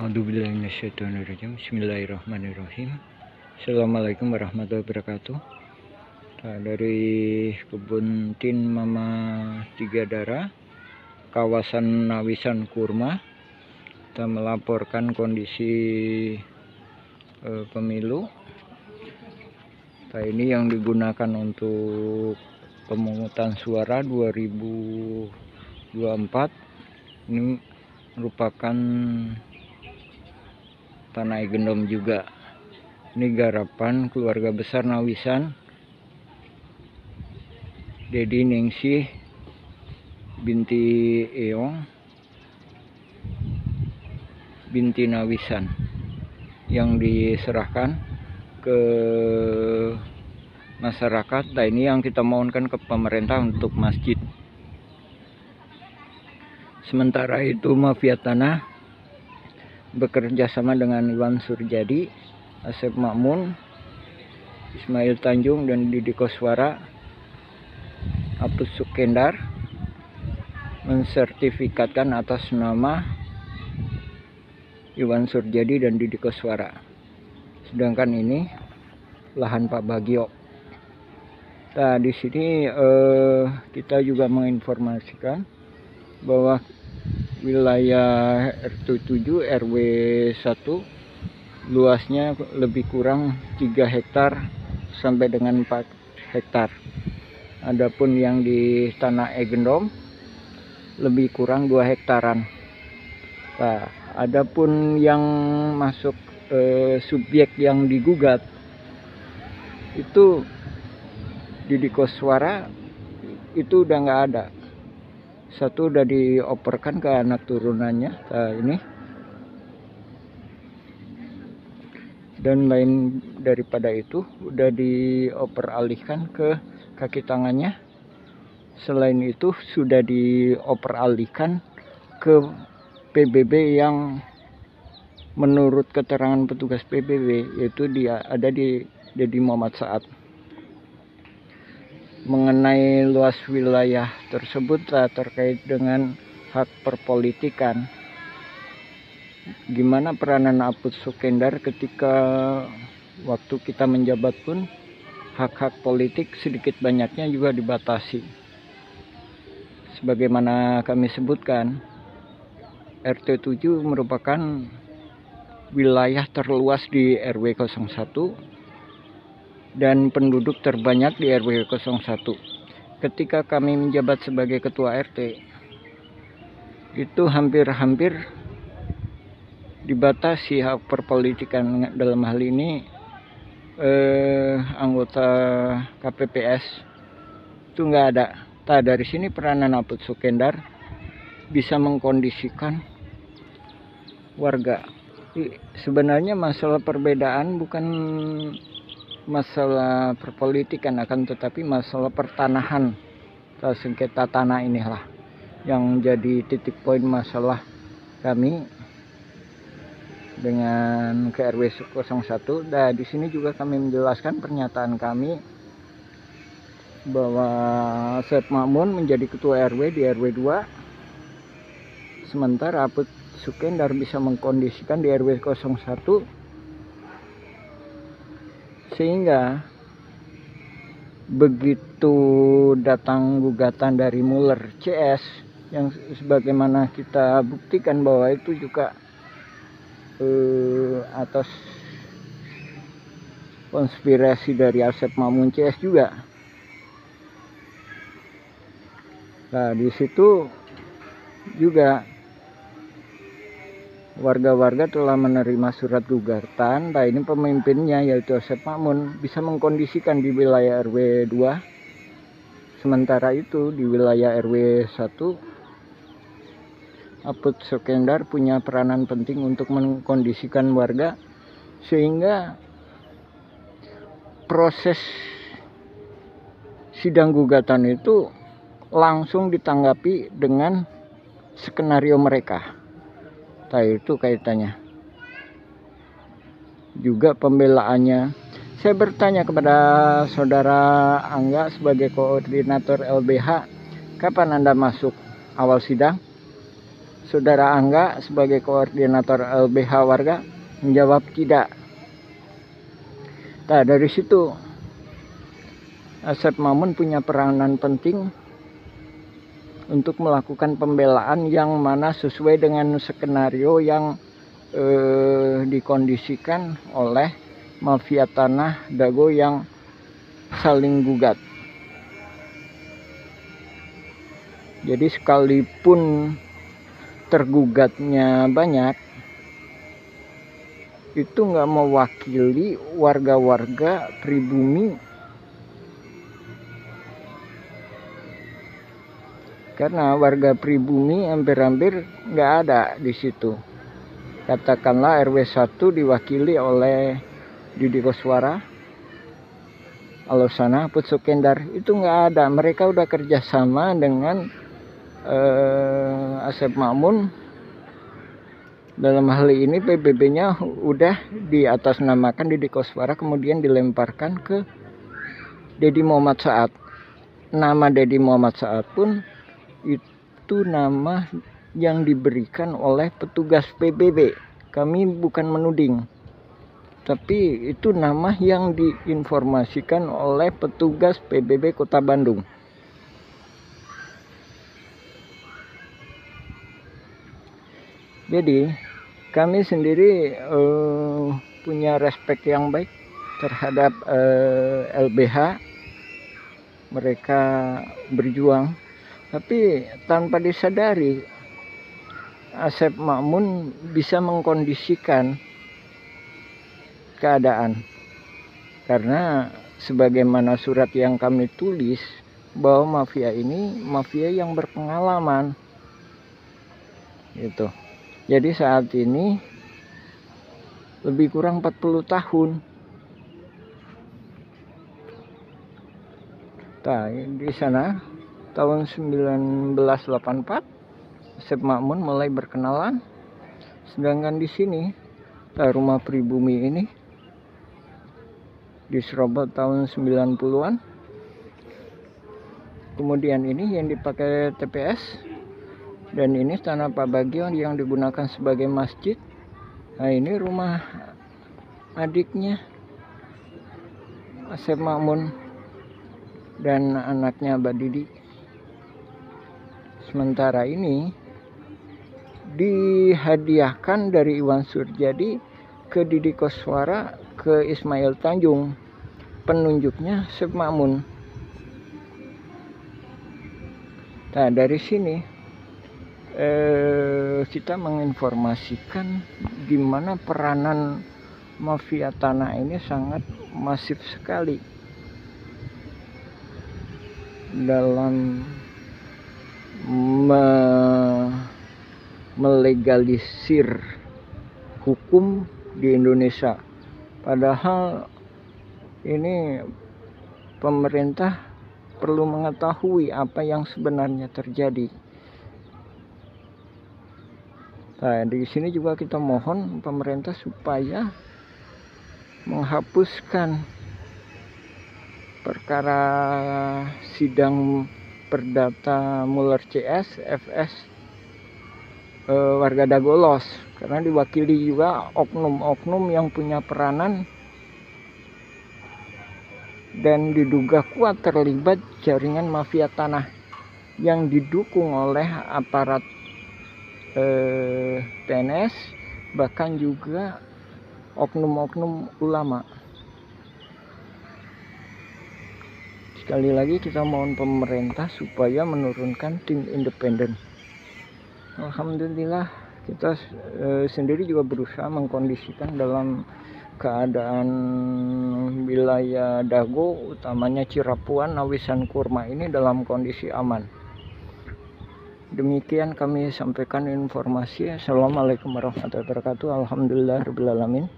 Bismillahirrahmanirrahim. Assalamualaikum warahmatullahi wabarakatuh. Nah, dari kebun Tin Mama Tiga Darah, kawasan Nawisan Kurma, kita melaporkan kondisi pemilu. Nah, ini yang digunakan untuk pemungutan suara 2024. Ini merupakan Tanah Gendom juga. Ini garapan keluarga besar Nawisan, Dedi Ningsih binti Eong binti Nawisan, yang diserahkan ke masyarakat. Nah, ini yang kita mohonkan ke pemerintah untuk masjid. Sementara itu mafia tanah bekerja sama dengan Iwan Surjadi, Asep Makmun, Ismail Tanjung, dan Didi Koswara, Apus Sukendar mensertifikatkan atas nama Iwan Surjadi dan Didi Koswara. Sedangkan ini lahan Pak Bagio. Nah, di sini kita juga menginformasikan bahwa wilayah RT7 RW 1 luasnya lebih kurang 3 hektar sampai dengan 4 hektar. Adapun yang di Tanah Gendom lebih kurang 2 hektaran. Nah, adapun yang masuk subjek yang digugat itu Didi Koswara itu udah nggak ada. Satu udah dioperkan ke anak turunannya, nah ini, dan lain daripada itu udah dioper alihkan ke kaki tangannya. Selain itu sudah dioper alihkan ke PBB yang menurut keterangan petugas PBB yaitu dia ada di Dedi Muhammad Saat. Mengenai luas wilayah tersebut terkait dengan hak perpolitikan, gimana peranan Apus Sukendar ketika waktu kita menjabat pun hak-hak politik sedikit banyaknya juga dibatasi. Sebagaimana kami sebutkan, RT7 merupakan wilayah terluas di RW 01 dan penduduk terbanyak di RW 01. Ketika kami menjabat sebagai ketua RT, itu hampir-hampir dibatasi hak perpolitikan. Dalam hal ini anggota KPPS itu nggak ada. Nah, dari sini peranan Apus Sukendar bisa mengkondisikan warga. Sebenarnya masalah perbedaan bukan masalah perpolitikan, akan tetapi masalah pertanahan, sengketa tanah inilah yang jadi titik poin masalah kami dengan ke RW 01. Dan di sini juga kami menjelaskan pernyataan kami bahwa Asep Makmun menjadi ketua RW di RW 2, sementara Apus Sukendar bisa mengkondisikan di RW 01, sehingga begitu datang gugatan dari Muller CS yang sebagaimana kita buktikan bahwa itu juga atas konspirasi dari Asep Makmun CS juga. Nah, di situ juga warga-warga telah menerima surat gugatan. Nah, ini pemimpinnya yaitu Asep Makmun bisa mengkondisikan di wilayah RW 2. Sementara itu di wilayah RW 1 Apus Sukendar punya peranan penting untuk mengkondisikan warga, sehingga proses sidang gugatan itu langsung ditanggapi dengan skenario mereka. Nah, itu kaitannya. Juga pembelaannya. Saya bertanya kepada saudara Angga sebagai koordinator LBH, kapan Anda masuk awal sidang? Saudara Angga sebagai koordinator LBH warga menjawab tidak. Nah, dari situ Asep Mamun punya peranan penting untuk melakukan pembelaan yang mana sesuai dengan skenario yang dikondisikan oleh mafia tanah Dago yang saling gugat. Jadi sekalipun tergugatnya banyak, itu nggak mewakili warga-warga pribumi, karena warga pribumi hampir-hampir nggak ada di situ. Katakanlah RW 1 diwakili oleh Didi Koswara, Alosana, Putsukendar, itu nggak ada. Mereka udah kerjasama dengan Asep Mamun. Dalam hal ini PBB-nya udah diatasnamakan Didi Koswara, kemudian dilemparkan ke Dedi Muhammad Saat. Nama Dedi Muhammad Saat pun itu nama yang diberikan oleh petugas PBB. Kami bukan menuding, tapi itu nama yang diinformasikan oleh petugas PBB Kota Bandung. Jadi kami sendiri punya respek yang baik terhadap LBH. Mereka berjuang, tapi tanpa disadari Asep Mamun bisa mengkondisikan keadaan. Karena sebagaimana surat yang kami tulis, bahwa mafia ini mafia yang berpengalaman gitu. Jadi saat ini lebih kurang 40 tahun. Nah, di sana tahun 1984 Asep Mamun mulai berkenalan, sedangkan di sini rumah pribumi ini diserobot tahun 90-an. Kemudian ini yang dipakai TPS, dan ini tanah Pak Bagio yang digunakan sebagai masjid. Nah, ini rumah adiknya Asep Mamun dan anaknya Mbak Didi. Sementara ini dihadiahkan dari Iwan Surjadi ke Didi Koswara, ke Ismail Tanjung. Penunjuknya Asep Mamun. Nah, dari sini kita menginformasikan di mana peranan mafia tanah ini sangat masif sekali dalam melegalisir hukum di Indonesia. Padahal ini pemerintah perlu mengetahui apa yang sebenarnya terjadi. Nah, di sini juga kita mohon pemerintah supaya menghapuskan perkara sidang perdata Muller CS FS warga Dagolos, karena diwakili juga oknum-oknum yang punya peranan dan diduga kuat terlibat jaringan mafia tanah yang didukung oleh aparat PNS, bahkan juga oknum-oknum ulama. Sekali lagi kita mohon pemerintah supaya menurunkan tim independen. Alhamdulillah kita sendiri juga berusaha mengkondisikan dalam keadaan wilayah Dago, utamanya Cirapuan, Nawisan Kurma ini dalam kondisi aman. Demikian kami sampaikan informasi. Assalamualaikum warahmatullahi wabarakatuh. Alhamdulillahirabbil alamin.